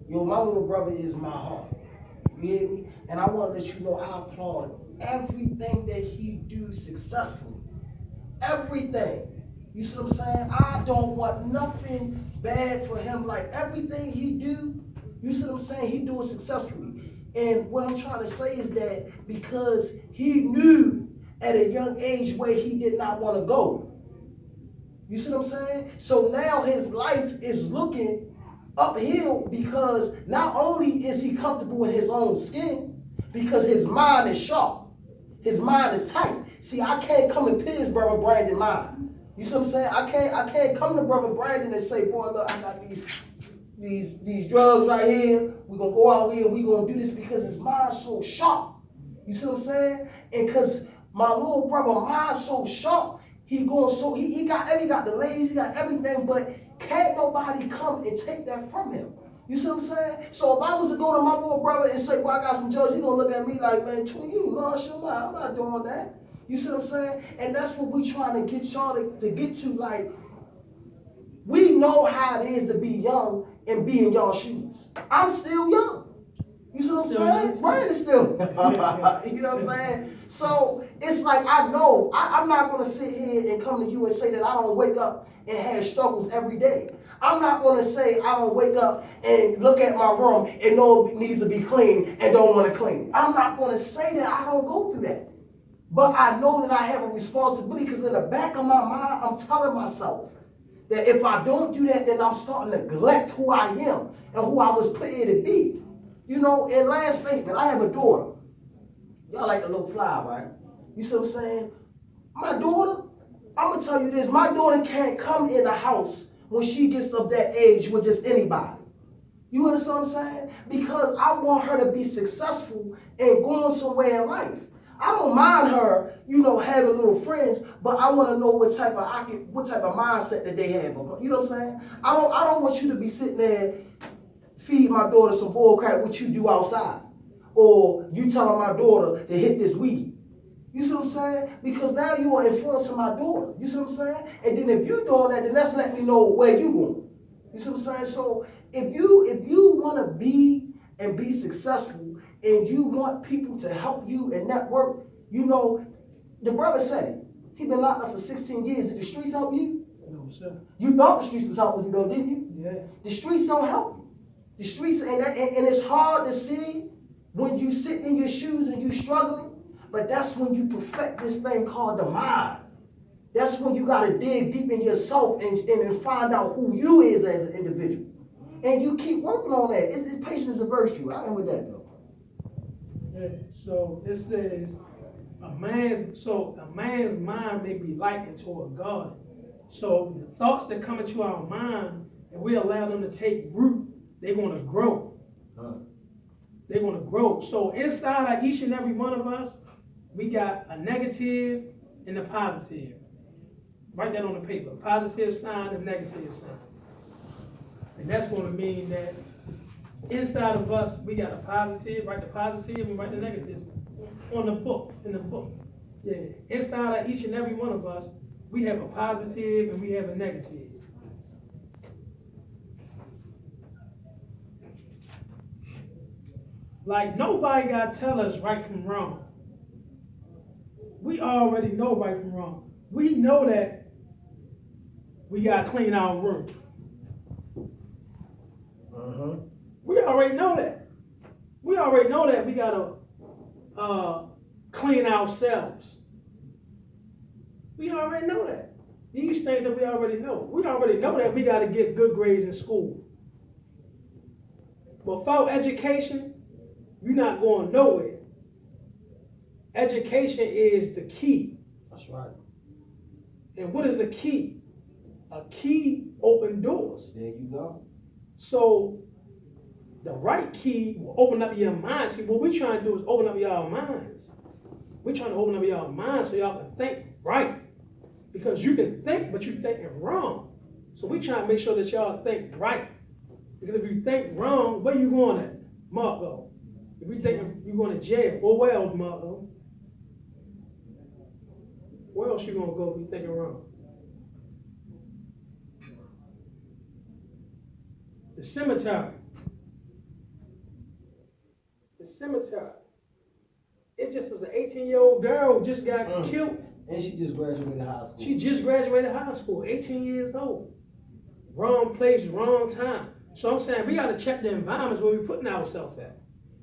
Yo, my little brother is my heart. You hear me? And I want to let you know I applaud everything that he do successfully. Everything. You see what I'm saying? I don't want nothing bad for him. Like everything he do, you see what I'm saying? He do it successfully. And what I'm trying to say is that because he knew at a young age where he did not want to go. You see what I'm saying? So now his life is looking uphill because not only is he comfortable in his own skin, because his mind is sharp. His mind is tight. See, I can't come and pit his brother Brandon mind. You see what I'm saying? I can't come to brother Brandon and say, boy, look, I got these drugs right here. We're gonna go out here, we're gonna do this because his mind's so sharp. You see what I'm saying? And because my little brother mind's so sharp, he got the ladies, he got everything, but can't nobody come and take that from him. You see what I'm saying? So if I was to go to my little brother and say, well, I got some drugs, he gonna look at me like, man, twin, you lost your mind. I'm not doing that. You see what I'm saying? And that's what we trying to get y'all to get to. Like, we know how it is to be young and be in y'all shoes. I'm still young. You see what I'm saying? Brian is still. You know what I'm saying? So it's like I know I'm not gonna sit here and come to you and say that I don't wake up and have struggles every day. I'm not gonna say I don't wake up and look at my room and know it needs to be clean and don't want to clean it. I'm not gonna say that I don't go through that. But I know that I have a responsibility because in the back of my mind, I'm telling myself that if I don't do that, then I'm starting to neglect who I am and who I was put here to be. You know, and last statement, I have a daughter. Y'all like the little fly, right? You see what I'm saying? My daughter, I'm going to tell you this. My daughter can't come in the house when she gets of that age with just anybody. You understand what I'm saying? Because I want her to be successful and going somewhere in life. I don't mind her, you know, having little friends, but I want to know what type of mindset that they have. You know what I'm saying? I don't want you to be sitting there feed my daughter some bull crap what you do outside, or you telling my daughter to hit this weed. You see what I'm saying? Because now you are influencing my daughter. You see what I'm saying? And then if you doing that, then that's letting me know where you going. You see what I'm saying? So if you want to be and be successful, and you want people to help you and network, you know, the brother said it. He been locked up for 16 years. Did the streets help you? No, sir. You thought the streets was helping you though, didn't you? Yeah. The streets don't help you. The streets, and it's hard to see when you sit in your shoes and you struggling, but that's when you perfect this thing called the mind. That's when you got to dig deep in yourself and find out who you is as an individual. And you keep working on that. Patience is a virtue. I am with that though. Yeah. So it says a man's mind may be likened to a garden. So the thoughts that come into our mind, and we allow them to take root, they're going to grow. They're going to grow. So inside of each and every one of us, we got a negative and a positive. Write that on the paper. Positive sign and negative sign. And that's going to mean that inside of us, we got a positive, write the positive, and write the negative on the book, in the book. Yeah. Inside of each and every one of us, we have a positive and we have a negative. Like, nobody got to tell us right from wrong. We already know right from wrong. We know that we got to clean our room. We already know that. We already know that we got to clean ourselves. We already know that. These things that we already know. We already know that we got to get good grades in school. But without education, you're not going nowhere. Education is the key. That's right. And what is a key? A key opens doors. There you go. So the right key will open up your mind. See, what we're trying to do is open up y'all minds. We're trying to open up y'all minds so y'all can think right. Because you can think, but you're thinking wrong. So we're trying to make sure that y'all think right. Because if you think wrong, where you going at? Marco. If you think you're going to jail, or where else, Marco? Where else you going to go if you're thinking wrong? The cemetery. cemetery. It just was an 18-year-old girl just got killed. And she just graduated high school. She just graduated high school, 18 years old. Wrong place, wrong time. So I'm saying we got to check the environments where we're putting ourselves at.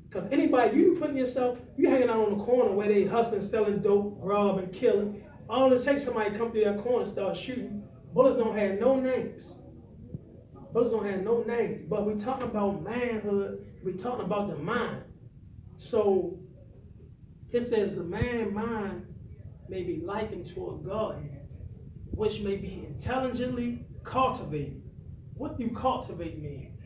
Because anybody, you putting yourself, you hanging out on the corner where they hustling, selling dope, robbing, killing. All it takes somebody come through that corner and start shooting. Bullets don't have no names. Bullets don't have no names. But we talking about manhood. We talking about the mind. So it says the man's mind may be likened to a garden, which may be intelligently cultivated. What do cultivate mean?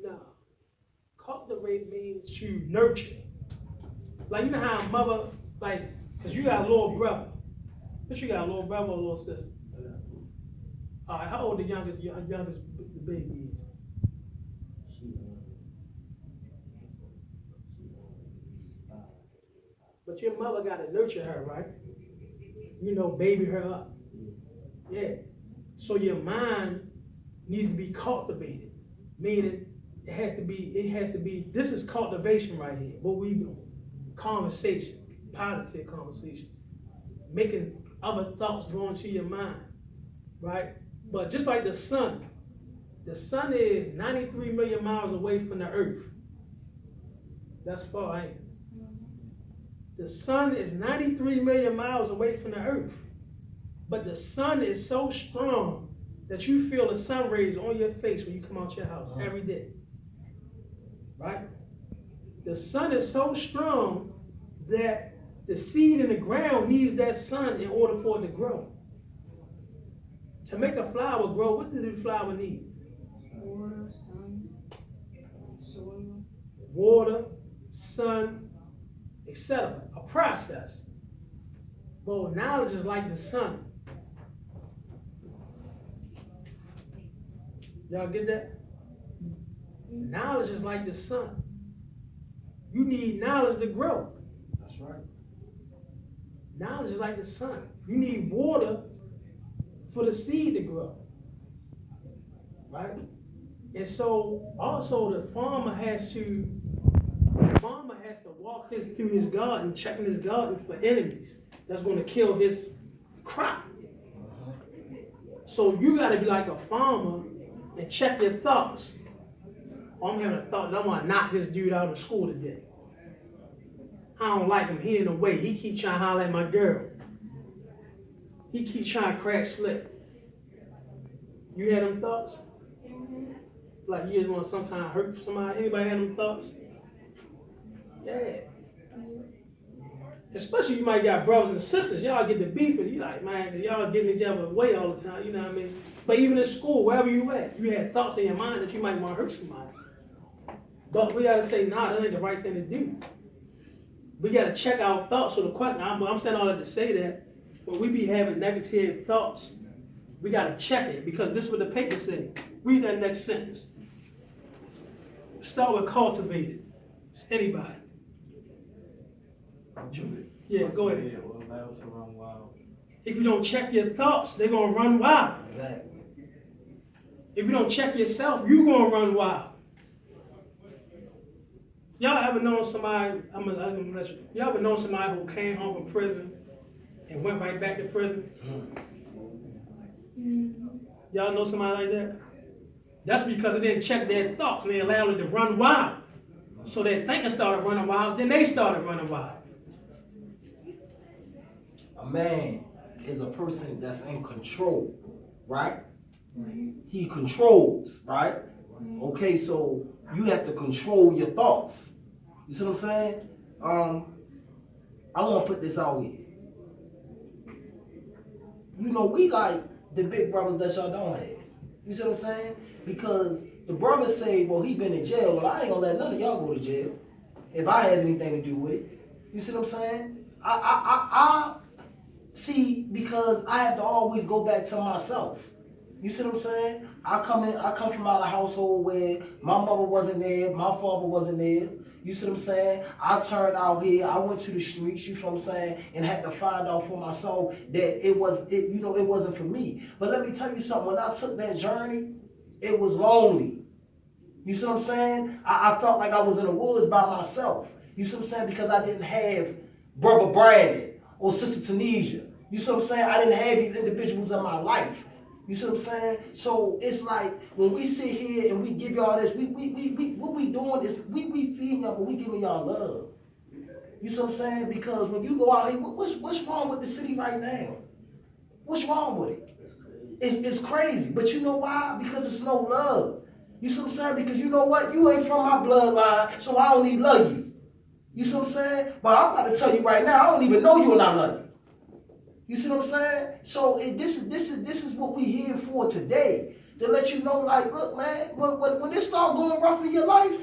No. Cultivate means to nurture. Like, you know how a mother, like, since you got a little brother. But you got a little brother or a little sister? All right, how old the youngest baby is? But your mother got to nurture her, right? You know, baby her up. Yeah. So your mind needs to be cultivated, meaning it has to be, this is cultivation right here, what we do. Conversation, positive conversation. Making other thoughts go into your mind, right? But just like the sun is 93 million miles away from the earth. That's far, ain't it? The sun is 93 million miles away from the earth. But the sun is so strong that you feel the sun rays on your face when you come out your house every day. Right? The sun is so strong that the seed in the ground needs that sun in order for it to grow. To make a flower grow, what does the flower need? Water, sun, soil. Water, sun, etc. A process. Well, knowledge is like the sun. Y'all get that? Knowledge is like the sun. You need knowledge to grow. That's right. Knowledge is like the sun. You need water for the seed to grow. Right? And so also the farmer has to walk through his garden, checking his garden for enemies that's going to kill his crop. So you got to be like a farmer and check your thoughts. I'm having a thought that I want to knock this dude out of school today. I don't like him. He in the way. He keep trying to holler at my girl. He keep trying to crack slip. You had them thoughts? Like you just want to sometimes hurt somebody? Anybody had them thoughts? Yeah. Especially you might got brothers and sisters. Y'all get the beef and you like, man, y'all getting each other away all the time. You know what I mean? But even in school, wherever you at, you had thoughts in your mind that you might want to hurt somebody. But we got to say, nah, that ain't the right thing to do. We got to check our thoughts. So the question, I'm saying all that to say that when we be having negative thoughts, we got to check it because this is what the paper say. Read that next sentence. Start with cultivated. It's anybody. Yeah, go ahead. If you don't check your thoughts, they're going to run wild. Exactly. If you don't check yourself, you're going to run wild. Y'all ever known somebody, I'm gonna let you, y'all ever known somebody who came home from prison and went right back to prison? Y'all know somebody like that? That's because they didn't check their thoughts and they allowed it to run wild. So their thinking started running wild, then they started running wild. A man is a person that's in control, right? He controls, right? Okay, so you have to control your thoughts. You see what I'm saying? I want to put this out here. You know, we like the big brothers that y'all don't have. You see what I'm saying? Because the brothers say, well, he been in jail. Well, I ain't gonna let none of y'all go to jail if I had anything to do with it. You see what I'm saying? I see, because I have to always go back to myself. You see what I'm saying? I come from out of a household where my mother wasn't there, my father wasn't there. You see what I'm saying? I turned out here, I went to the streets, you feel what I'm saying, and had to find out for myself that it wasn't for me. But let me tell you something, when I took that journey, it was lonely. You see what I'm saying? I felt like I was in the woods by myself. You see what I'm saying? Because I didn't have Brother Brandon or Sister Tunisia. You see what I'm saying? I didn't have these individuals in my life. You see what I'm saying? So it's like when we sit here and we give y'all this, what we doing is we feeding y'all, but we giving y'all love. You see what I'm saying? Because when you go out here, what's wrong with the city right now? What's wrong with it? It's crazy. But you know why? Because it's no love. You see what I'm saying? Because you know what? You ain't from my bloodline, so I don't even love you. You see what I'm saying? But I'm about to tell you right now, I don't even know you and I love you. You see what I'm saying? So this is what we here for today. To let you know, like, look, man, when this start going rough in your life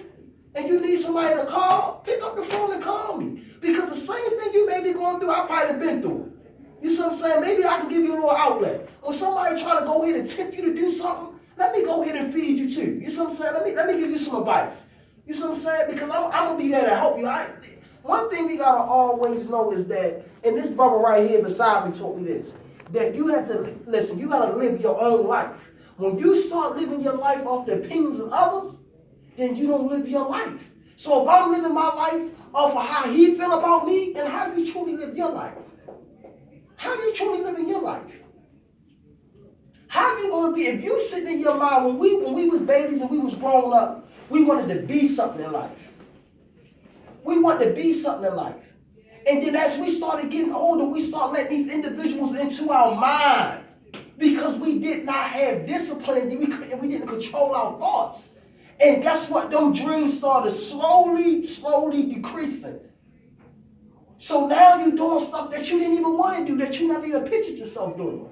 and you need somebody to call, pick up the phone and call me. Because the same thing you may be going through, I probably been through it. You see what I'm saying? Maybe I can give you a little outlet. When somebody try to go ahead and tempt you to do something, let me go ahead and feed you too. You see what I'm saying? Let me give you some advice. You see what I'm saying? Because I'm going to be there to help you. One thing we got to always know is that, and this brother right here beside me taught me this, that you have to, listen, you got to live your own life. When you start living your life off the opinions of others, then you don't live your life. So if I'm living my life off of how he feel about me, then how do you truly live your life? How you truly living your life? How you going to be, if you sitting in your mind, when we was babies and we was growing up, we wanted to be something in life. We want to be something in life. And then as we started getting older, we start letting these individuals into our mind because we did not have discipline and we didn't control our thoughts. And guess what? Them dreams started slowly decreasing. So now you're doing stuff that you didn't even want to do, that you never even pictured yourself doing.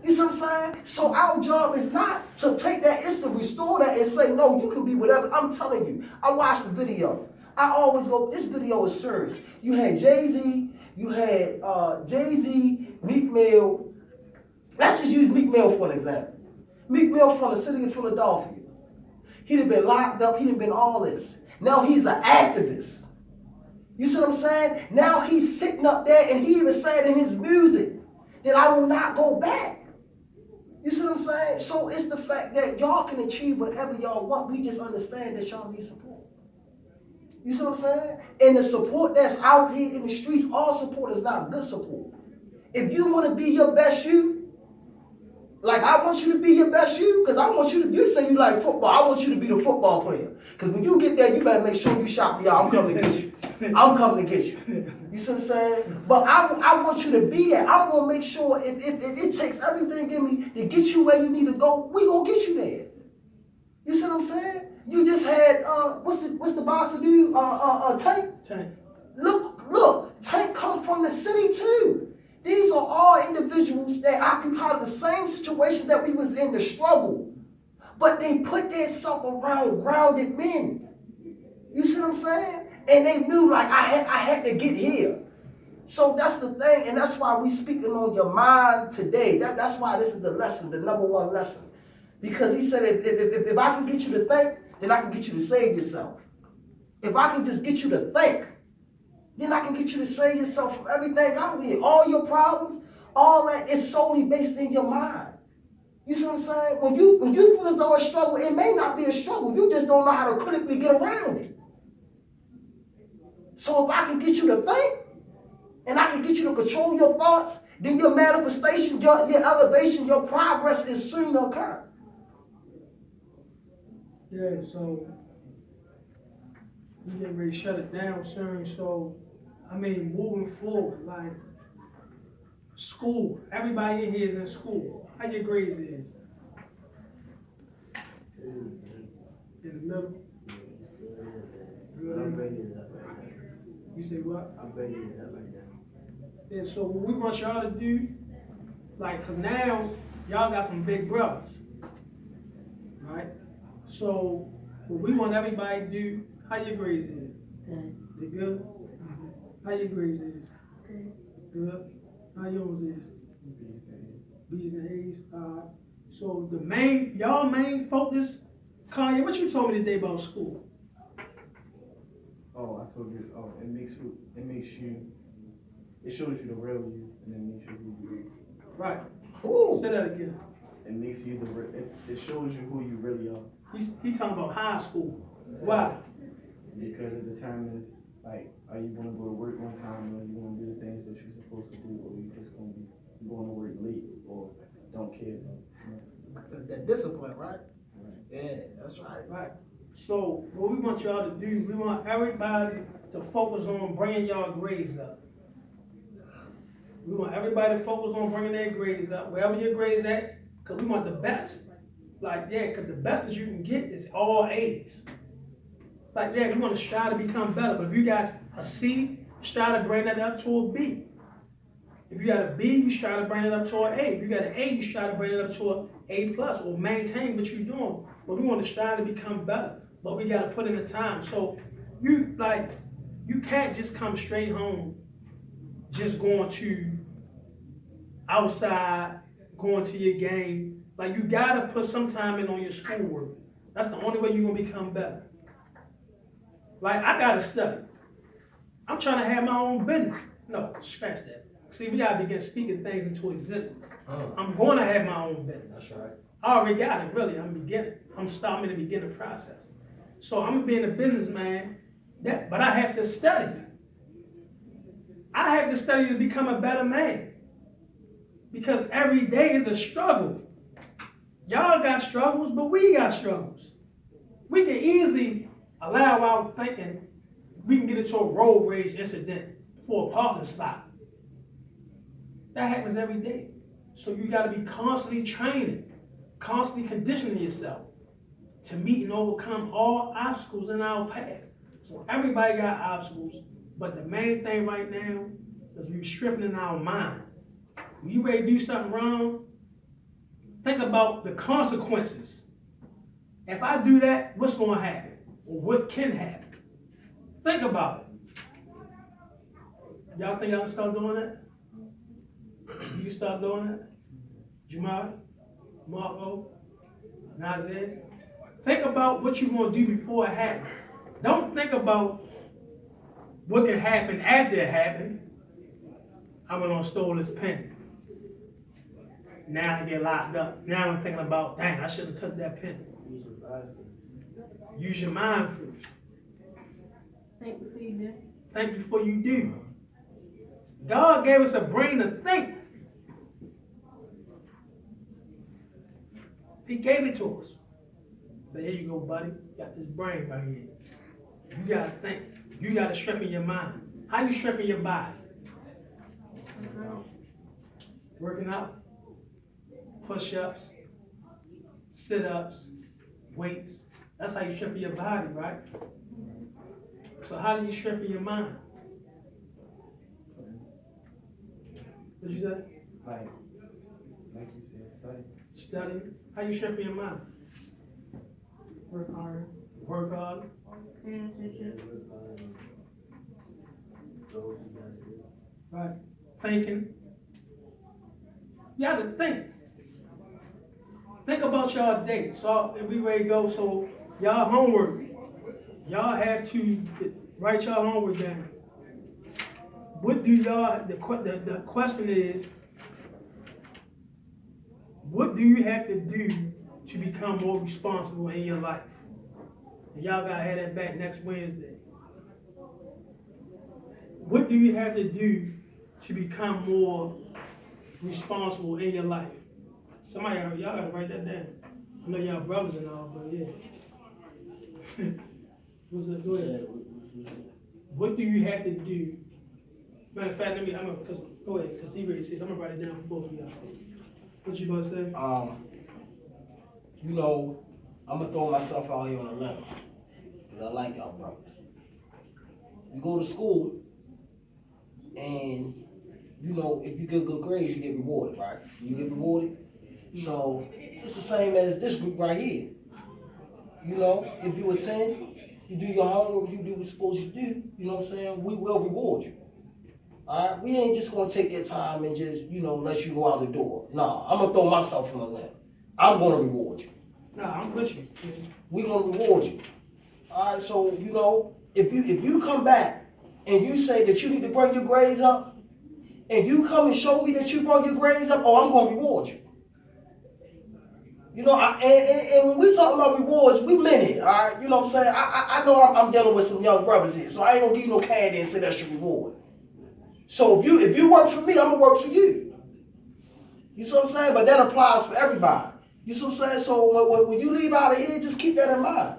You see what I'm saying? So our job is not to take that, it's to restore that and say, no, you can be whatever. I'm telling you, I watched the video. I always go, this video is serious. You had Jay-Z, you had Jay-Z, Meek Mill. Let's just use Meek Mill for an example. Meek Mill from the city of Philadelphia. He'd have been locked up, he'd have been all this. Now he's an activist. You see what I'm saying? Now he's sitting up there and he even said in his music that I will not go back. You see what I'm saying? So it's the fact that y'all can achieve whatever y'all want. We just understand that y'all need support. You see what I'm saying? And the support that's out here in the streets, all support is not good support. If you want to be your best you, like I want you to be your best you, because I want you to, you say you like football, I want you to be the football player. Because when you get there, you better make sure you shop for y'all. I'm coming to get you. I'm coming to get you. You see what I'm saying? But I want you to be there. I'm going to make sure if it takes everything in me to get you where you need to go, we going to get you there. You see what I'm saying? You just had, what's the boxer dude? Tank? Look, Tank comes from the city too. These are all individuals that occupy the same situation that we was in, the struggle. But they put themselves around grounded men. You see what I'm saying? And they knew like I had to get here. So that's the thing, and that's why we speaking on your mind today. That's why this is the lesson, the number one lesson. Because he said if I can get you to think, then I can get you to save yourself. If I can just get you to think, then I can get you to save yourself from everything out here. All your problems, all that is solely based in your mind. You see what I'm saying? When you feel as though a struggle, it may not be a struggle. You just don't know how to critically get around it. So if I can get you to think, and I can get you to control your thoughts, then your manifestation, your elevation, your progress is soon to occur. Yeah, so we getting ready to shut it down soon. So, I mean, moving forward, like school. Everybody in here is in school. How your grades is? In the middle? Good. You say what? I'm ready to that right now. Yeah, so what we want y'all to do, like, cause now y'all got some big brothers, right? So what we want everybody to do, how your grades is? Good. They good? Mm-hmm. How your grades is? Good. Good. How yours is? B's and A's. So y'all main focus, Kanye, what you told me today about school? Oh, I told you. Oh, it shows you the real you, and it makes you who you Right. Ooh. Say that again. are. It makes you it shows you who you really are. He talking about high school. Why? Because it determines, like, are you gonna go to work on time, or are you gonna do the things that you're supposed to do, or you just gonna be going to work late, or don't care about it, you know? That discipline, right? Yeah, that's right. Right. So what we want y'all to do, we want everybody to focus on bringing y'all grades up. We want everybody to focus on bringing their grades up, wherever your grades at, because we want the best. Like, yeah, because the best that you can get is all A's. Like, yeah, we want to strive to become better, but if you got a C, strive to bring that up to a B. If you got a B, you strive to bring it up to an A. If you got an A, you strive to bring it up to an A+, or maintain what you're doing. But we want to strive to become better, but we got to put in the time. So you can't just come straight home, just going to outside, going to your game. Like, you got to put some time in on your schoolwork. That's the only way you're going to become better. Like, I got to study. I'm trying to have my own business. No, scratch that. See, we got to begin speaking things into existence. I'm going to have my own business. That's right. I already got it, really. I'm beginning. I'm starting the beginning process. So I'm being a businessman, but I have to study. I have to study to become a better man. Because every day is a struggle. Y'all got struggles, but we got struggles. We can easily allow our thinking, we can get into a road rage incident for a parking spot. That happens every day. So you got to be constantly training, constantly conditioning yourself to meet and overcome all obstacles in our path. So everybody got obstacles, but the main thing right now is we strengthening our mind. When you ready to do something wrong, think about the consequences. If I do that, what's going to happen? Or what can happen? Think about it. Y'all think y'all can start doing that? You start doing that? Jamar, Marco, Nazir. Think about what you're going to do before it happens. Don't think about what can happen after it happened. I went on stole this pen. Now I get locked up. Now I'm thinking about, dang, I should have took that pen. Use your mind first. Think before you do. Think before you do. God gave us a brain to think. He gave it to us. So here you go, buddy. You got this brain right here. You gotta think. You gotta strengthen your mind. How you strengthen your body? Working out. Push-ups. Sit-ups. Weights. That's how you strengthen your body, right? So how do you strengthen your mind? What'd you say? Like you said, study. Study. How you strengthen your mind? Work hard. Work hard. Paying attention. Right. Thinking. You got to think. Think about y'all day. So if we ready to go, so y'all homework. Y'all have to write y'all homework down. What do y'all, the question is, what do you have to do to become more responsible in your life? And y'all gotta have that back next Wednesday. What do you have to do to become more responsible in your life? Y'all gotta write that down. I know y'all brothers and all, but yeah. What's it? Go ahead. What do you have to do? Matter of fact, go ahead, because he already says, I'm gonna write it down for both of y'all. What you about to say? You know, I'm gonna throw myself out here on a limb, because I like y'all brothers. You go to school, and you know, if you get good grades, you get rewarded, right? You get rewarded. So it's the same as this group right here. You know, if you attend, you do your homework, you do what you're supposed to do, you know what I'm saying? We will reward you. Alright? We ain't just gonna take your time and just, you know, let you go out the door. No, I'm gonna throw myself on the limb. I'm gonna reward you. No, I'm with you. We gonna reward you. Alright, so, you know, if you come back and you say that you need to bring your grades up, and you come and show me that you brought your grades up, oh, I'm gonna reward you. You know, and when we talk about rewards, we meant it, all right? You know what I'm saying? I know I'm dealing with some young brothers here, so I ain't gonna give you no candy and say that's your reward. So if you work for me, I'm gonna work for you. You see what I'm saying? But that applies for everybody. You see what I'm saying? So when you leave out of here, just keep that in mind.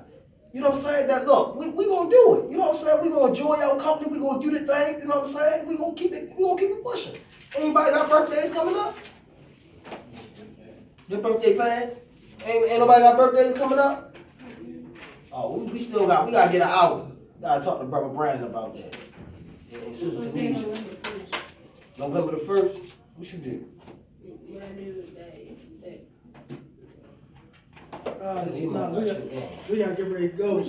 You know what I'm saying? That look, we gonna do it. You know what I'm saying? We gonna enjoy our company. We gonna do the thing. You know what I'm saying? We gonna keep it pushing. Anybody got birthdays coming up? Your birthday plans? Ain't nobody got birthdays coming up? Oh, we gotta get an hour. Gotta talk to Brother Brandon about that. And Sister Tanisha. November the 1st? What you do? What I do that. We gotta get ready to go.